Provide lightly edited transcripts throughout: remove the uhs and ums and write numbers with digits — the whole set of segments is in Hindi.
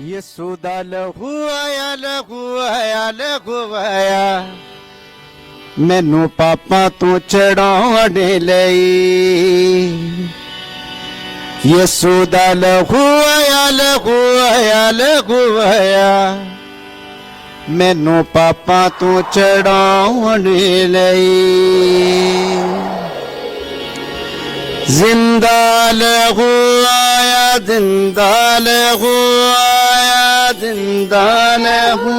ਯਿਸੂ ਦਾ ਲਹੂ ਆਇਆ ਲਹੂ ਆਇਆ ਲਹੂ ਆਇਆ ਮੈਨੂੰ ਪਾਪਾਂ ਤੋਂ ਛਡਾਉਣ ਲਈ। ਯਿਸੂ ਦਾ ਲਹੂ ਆਇਆ ਲਹੂ ਆਇਆ ਲਹੂ ਆਇਆ ਮੈਨੂੰ ਪਾਪਾਂ ਤੋਂ ਛਡਾਉਣ ਲਈ। जिंदा लहू आया जिंदा लहू आया जिंदा लहू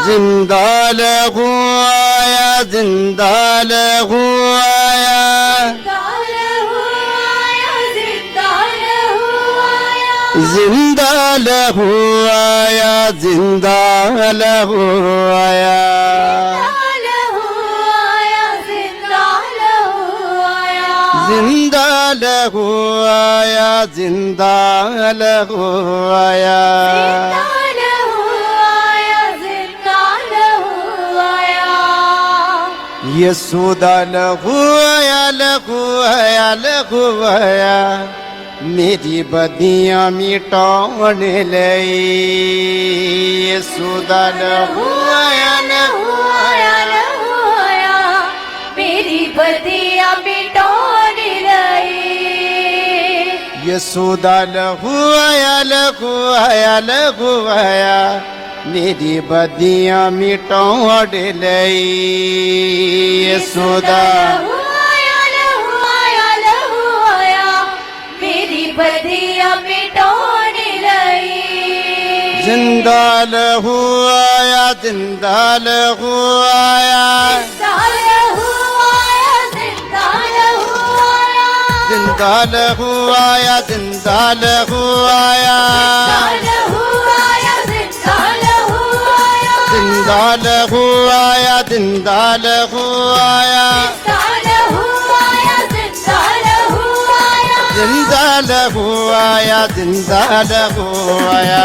जिंदा लहू आया जिंदा लहू आया जिंदा लहू आया जिंदा लहू आया जिंदा लहू आया जिंदा लहू आया जिंदा लहू आया यीशु दा लहू आया लहू आया लहू आया मेरी बदियां मिटाउण लई। यीशु दा लहू आया लहू आया लहू आया मेरी बदियां मिटाउण लई। यीशु दा लहू आया लहू आया लहू आया मेरी बदियां मिटाउण लई। यीशु दा लहू आया लहू आया मेरी बदियां मिटाउण लई। जिंदा लहू आया जिंदा लहू आया जिंदा लहू आया जिंदा लहू आया जिंदा लहू आया जिंदा लहू आया जिंदा लहू आया जिंदा लहू आया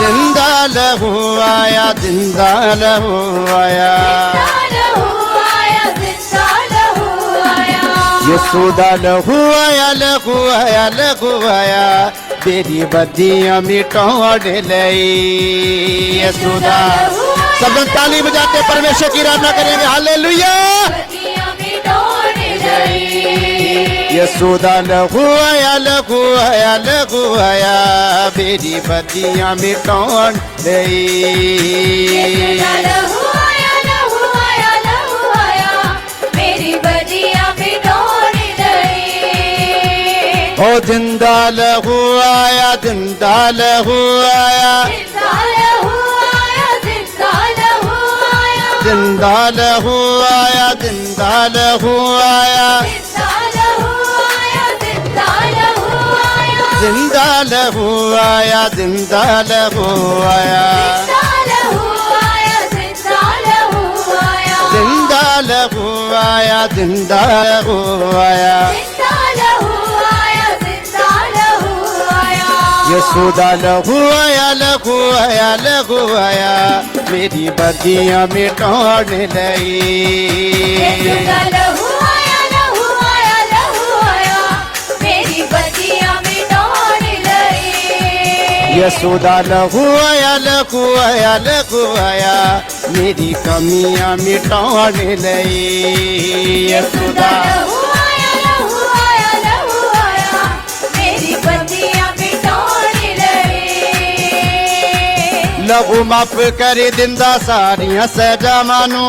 जिंदा लहू आया जिंदा लहू आया यीशु दा लहू आया लहू आया लहू आया तेरी बदियां मिटाउण लई। यीशु दा सब लोग ताली बजाते परमेश्वर की आराधना करेंगे। हालेलुया। यीशु दा लहू आया लहू आया लहू आया मेरी बदियां मिटाउण लई। ओ जिंदा लहू आया जिंदा लहू आया जिंदा लहू आया जिंदा लहू आया जिंदा लहू आया जिंदा लहू आया जिंदा लहू आया जिंदा लहू आया यीशु दा लहू आया लहू आया लहू आया मेरी बदियां मिटाउण लई। यीशु दा लहू आया लहू आया लहू आया मेरी कमियां मिटाउण लई। यीशु दा लहू माफ करे दिंदा सारियां सजावां नूं।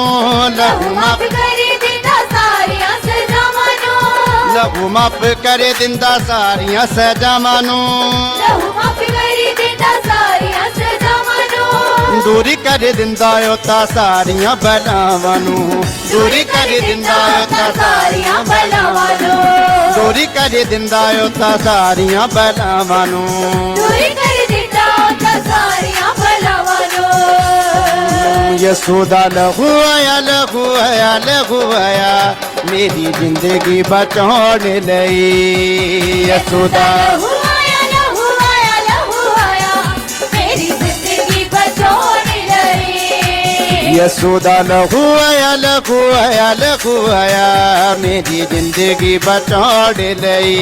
लहू माफ करे दिंदा सारियां सजावां नूं। लहू माफ करे दिंदा सारियां सजावां नूं। दूरी करे दिंदा ओता सारियां बलावां नूं। दूरी करे दिंदा ओता सारियां बलावां नूं। दूरी करे दिंदा ओता सारियां बलावां नूं। यीशु दा लहू आया लहू आया लहू आया मेरी जिंदगी बचाउण लई। यीशु दा लहू आया लहू आया मेरी जिंदगी बचाउण लई। यशोदा लहू आया लहू आया लहू आया मेरी जिंदगी बचाड़ लई।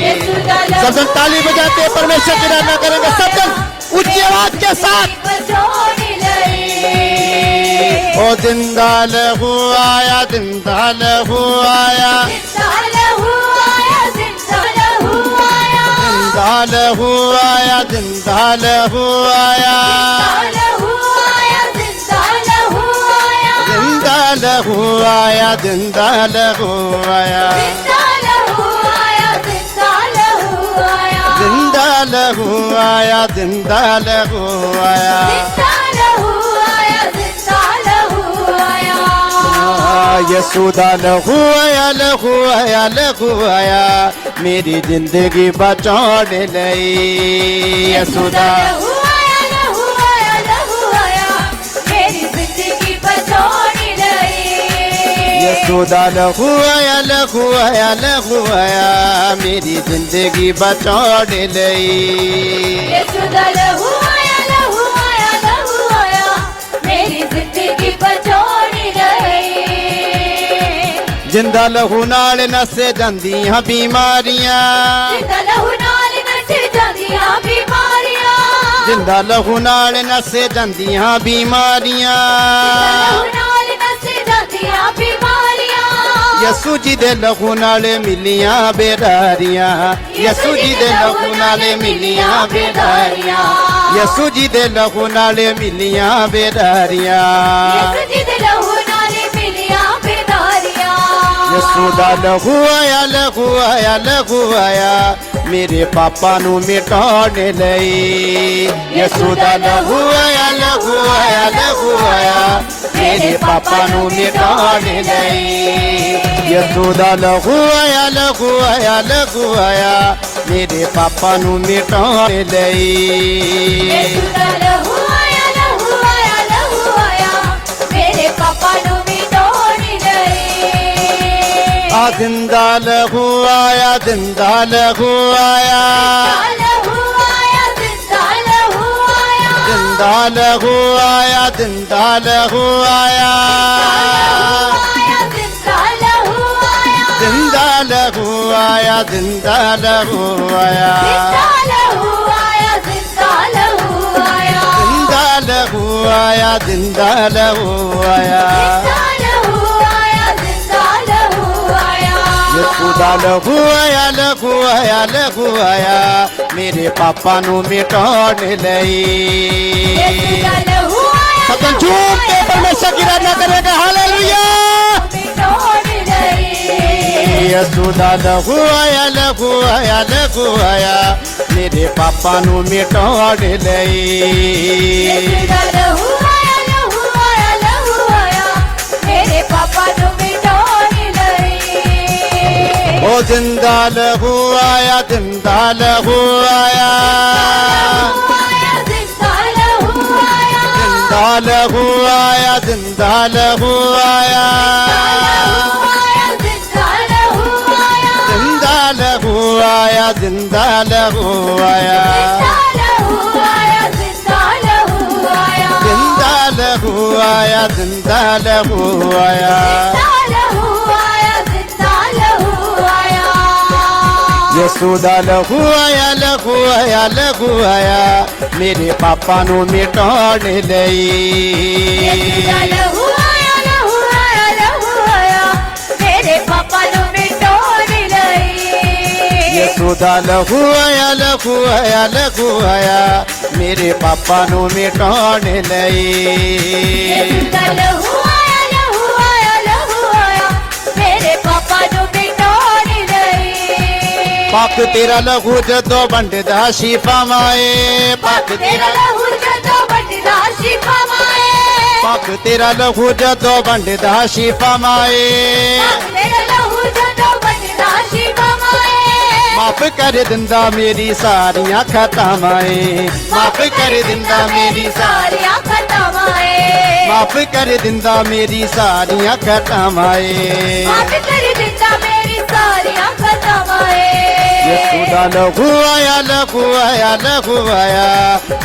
यशोदा सब जन ताली बजाते परमेश्वर की आराधना करेंगे, सब जन ऊंची आवाज के साथ। ओ जिंदा लहू आया जिंदा लहू आया जिंदा लहू आया जिंदा लहू आया जिंदा लहू आया जिंदा लहू आया जिंदा लहू आया जिंदा लहू आया जिंदा लहू आया यशोदा लहू आया लहू आया लहू आया मेरी जिंदगी बचाड़ लई। यशोदा यशोदा लहू आया लहू आया लहू आया मेरी जिंदगी बचाड़ लई। यशोदा लहू आया लहू आया लहू आया मेरी जिंदगी बचाड़ लई। जिंदा लहू नाल नसे जांदियां बीमारियां जिंदा लहू नाल नसे जांदियां बीमारियां जिंदा लहू नाल नसे जांदियां बीमारियां यसू जी दे लहू नाल मिलियां बेदारियां यसू जी दे लहू नाल मिलियां बेदारियां यसू जी दे लहू नाल मिलियां बेदारियां यशोदा लहू आया लहू आया लहू आया मेरे पापा नू मिटाने लई। यशोदा लहू आया लहू आया लहू आया मेरे पापा नू मिटाने लई। यशोदा लहू आया लहू आया लहू आया मेरे पापा नू मिटाने लई। यशोदा लहू आया लहू आया लहू आया मेरे पापा नू मिटाने लई। आ जिंदा लहू आया जिंदा लहू आया जिंदा लहू आया जिंदा लहू आया जिंदा लहू आया जिंदा लहू आया जिंदा लहू आया जिंदा लहू आया यशोदा लहू आया लहू आया लहू आया मेरे पापा नू मिटाने लई। सब झूम के परमेश्वर की आराधना करेंगे, हालेलुया। यशोदा लहू आया लहू आया लहू आया मेरे पापा नू मिटाने लई। ओ जिंदा लहू आया जिंदा लहू आया जिंदा लहू आया जिंदा लहू आया जिंदा लहू आया जिंदा लहू आया जिंदा लहू आया जिंदा लहू आया यशोदा लहू आया लहू आया लहू आया मेरे पापा नू मिटाने लई। यशोदा लहू आया लहू आया लहू आया मेरे पापा नू मिटाने लई। पाक तेरा लहू जदों वंडदा शीफा माए पाक तेरा लहू जदों वंडदा शीफा माए पाक तेरा लहू जदों वंडदा शीफा माए माफ कर दिंदा मेरी सारियां खतावाए माफ कर दिंदा मेरी सारियां खतावाए माफ कर दिंदा मेरी सारियां खतावाए यसोदा लहू आया लहू आया लहू आया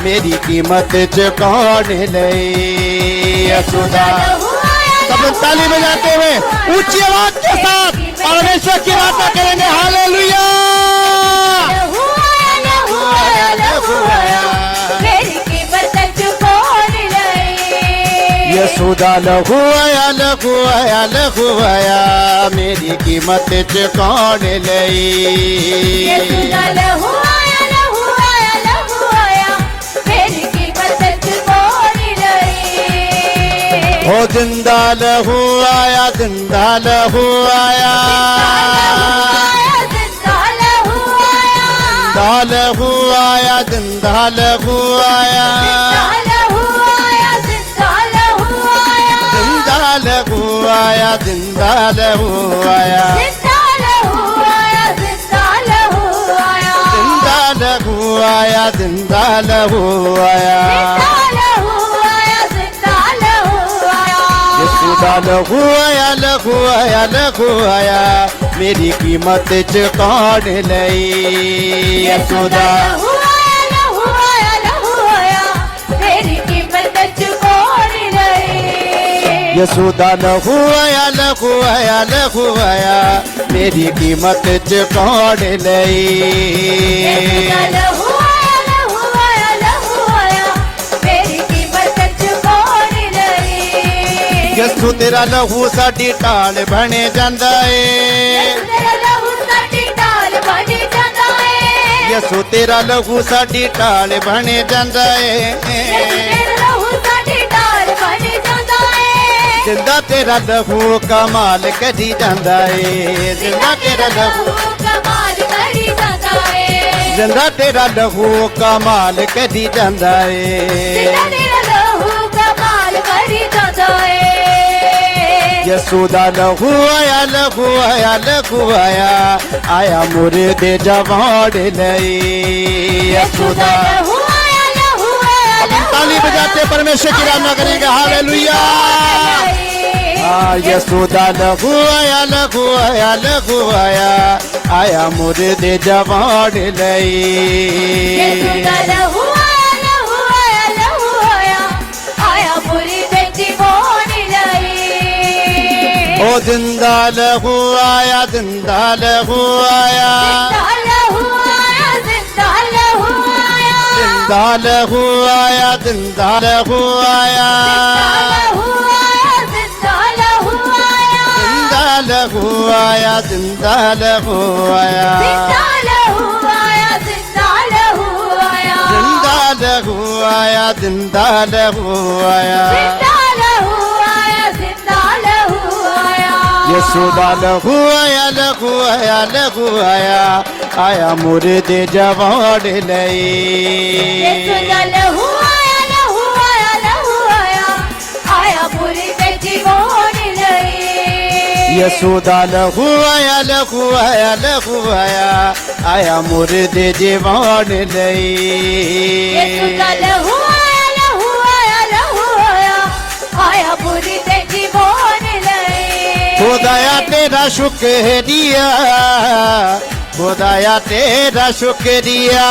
मेरी कीमत चुकाने लई यसोदा। सब लोग ताली बजाते हुए ऊंची आवाज के साथ परमेश्वर की वार्ता करेंगे। हालेलुया। लहू आया लहू आया लहू आया मेरी कीमत चुकाने लई। यसोदा लहू आया लहू आया लहू आया मेरी कीमत चुकाने लई। यसोदा लहू आया लहू आया लहू आया मेरी कीमत चुकाने लई। ओ जिंदा लहू आया जिंदा लहू आया जिंदा लहू आया जिंदा लहू आया जिंदा लहू आया जिंदा लहू आया जिंदा लहू आया जिंदा लहू आया जिंदा लहू आया यसोदा लहू आया लहू आया लहू आया मेरी कीमत चुकाने लई। यसोदा यसोदा लहू आया लहू आया लहू आया मेरी कीमत चुकाने लई। यसु तेरा लहू साडी ढाल बने जांदा ਏ। यसु तेरा लहू साडी ढाल बने जांदा ਏ। जिंदा तेरा लहू कमाल करी जांदा ਏ। जिंदा तेरा लहू जिंदा तेरा लहू कमाल करी जांदा ਏ। यसोदा लहू आया लहू आया लहू आया आया मुर्दे जवान लई। यसोदा ताली बजाते परमेश्वर की आराधना करेंगे। हालेलुया। यसोदा लहू आया लहू आया लहू आया आया मुर्दे जवान लई। ओ जिंदा लहू आया जिंदा लहू आया जिंदा लहू आया जिंदा लहू आया जिंदा लहू आया जिंदा लहू आया जिंदा लहू आया जिंदा लहू आया यसोदा लहू आया लहू आया लहू आया आया मुर्दे जवान लई। यसोदा लहू आया लहू आया लहू आया आया मुर्दे जवान लई। खुदाया तेरा शुक्रिया खुदाया तेरा शुक्रिया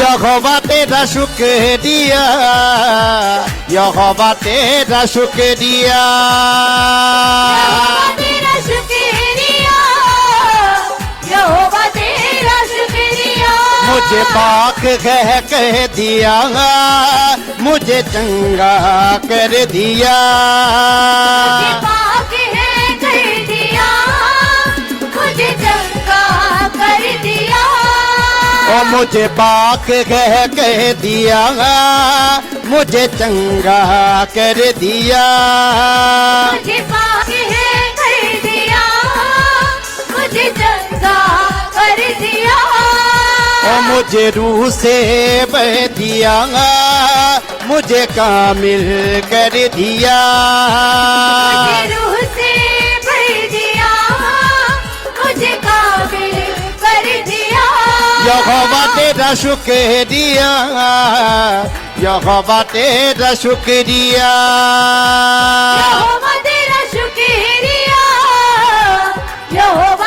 यहोवा तेरा शुक्रिया यहोवा तेरा शुक्रिया मुझे पाक कह दिया मुझे चंगा कर दिया ओ मुझे पाक कह दिया मुझे चंगा कर दिया मुझे पाक कर दिया मुझे चंगा कर दिया ओ मुझे रूह से बह दिया मुझे कामिल कर दिया मुझे रूह से भर दिया मुझे काबिल कर दिया यहोवा तेरा शुक्रिया यहोवा तेरा शुक्रिया यहोवा तेरा शुक्रिया यहोवा